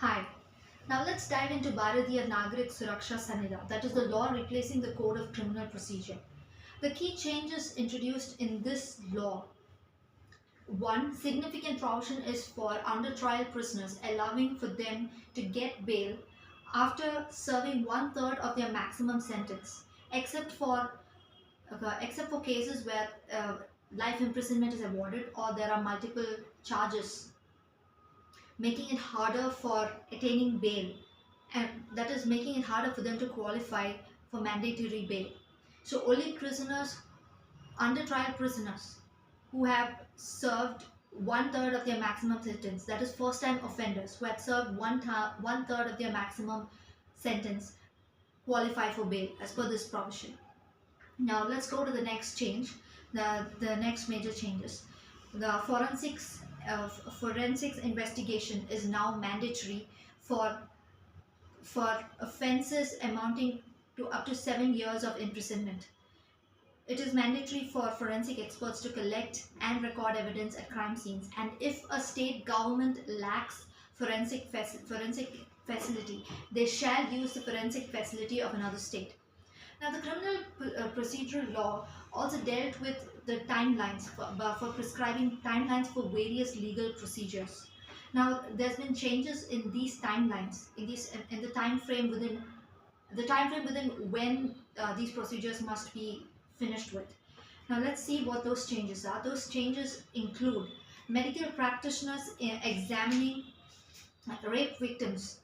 Hi. Now let's dive into Bharatiya Nagarik Suraksha Sanhita, that is the law replacing the Code of Criminal Procedure. The key changes introduced in this law. One significant provision is for under trial prisoners, allowing for them to get bail after serving one third of their maximum sentence, except for cases where life imprisonment is awarded or there are multiple charges, making it harder for attaining bail, and that is making it harder for them to qualify for mandatory bail. So only prisoners, under trial prisoners who have served one third of their maximum sentence, that is first time offenders who had served one third of their maximum sentence, qualify for bail as per this provision. Now let's go to the next change, the next major changes. The forensics investigation is now mandatory for offences amounting to up to 7 years of imprisonment. It is mandatory for forensic experts to collect and record evidence at crime scenes, and if a state government lacks forensic facility, they shall use the forensic facility of another state. Now, the criminal procedural law also dealt with the timelines for prescribing timelines for various legal procedures. Now, there's been changes in these timelines, in the time frame within when these procedures must be finished with. Now, let's see what those changes are. Those changes include medical practitioners examining rape victims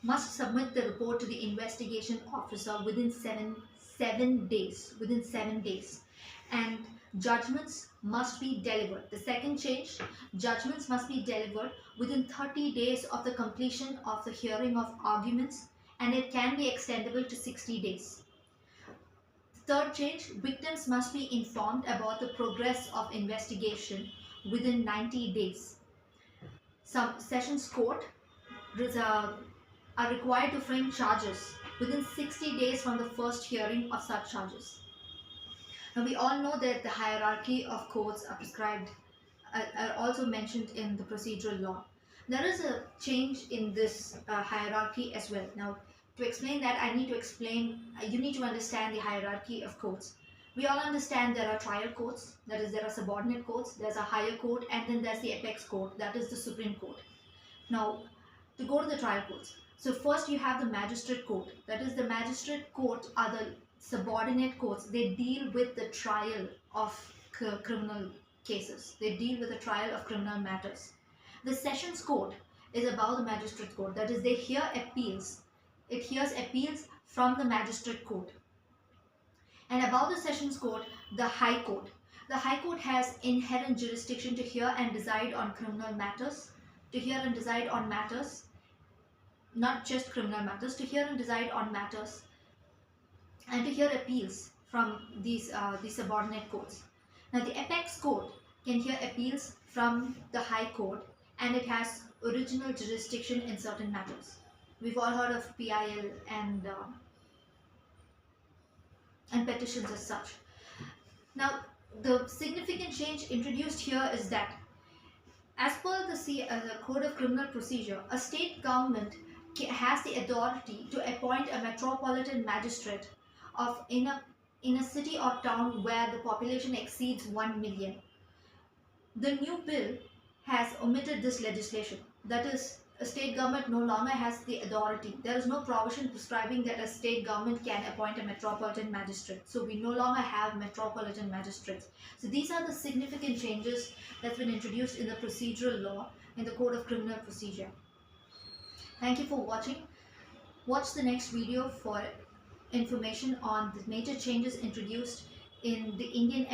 must submit the report to the investigation officer within seven days, and judgments must be delivered. The second change, judgments must be delivered within 30 days of the completion of the hearing of arguments, and it can be extendable to 60 days. Third change, victims must be informed about the progress of investigation within 90 days. Some sessions court are required to frame charges within 60 days from the first hearing of such charges. Now, we all know that the hierarchy of courts are prescribed, are also mentioned in the procedural law. There is a change in this hierarchy as well. Now, to explain that, you need to understand the hierarchy of courts. We all understand there are trial courts, that is, there are subordinate courts, there's a higher court, and then there's the apex court, that is the Supreme Court. Now, to go to the trial courts, so first you have the magistrate court. That is, the magistrate court are the subordinate courts. They deal with the trial of criminal cases. They deal with the trial of criminal matters. The sessions court is above the magistrate court. That is, they hear appeals. It hears appeals from the magistrate court. And above the sessions court, the high court. The high court has inherent jurisdiction to hear and decide on criminal matters, not just criminal matters, to hear and decide on matters, and to hear appeals from these subordinate courts. Now, the apex court can hear appeals from the high court, and it has original jurisdiction in certain matters. We've all heard of PIL and petitions as such. Now, the significant change introduced here is that, as per the Code of Criminal Procedure, a state government has the authority to appoint a metropolitan magistrate in a city or town where the population exceeds 1 million. The new bill has omitted this legislation. That is, a state government no longer has the authority. There is no provision prescribing that a state government can appoint a metropolitan magistrate. So we no longer have metropolitan magistrates. So these are the significant changes that's been introduced in the procedural law in the Code of Criminal Procedure. Thank you for watching. Watch the next video for information on the major changes introduced in the Indian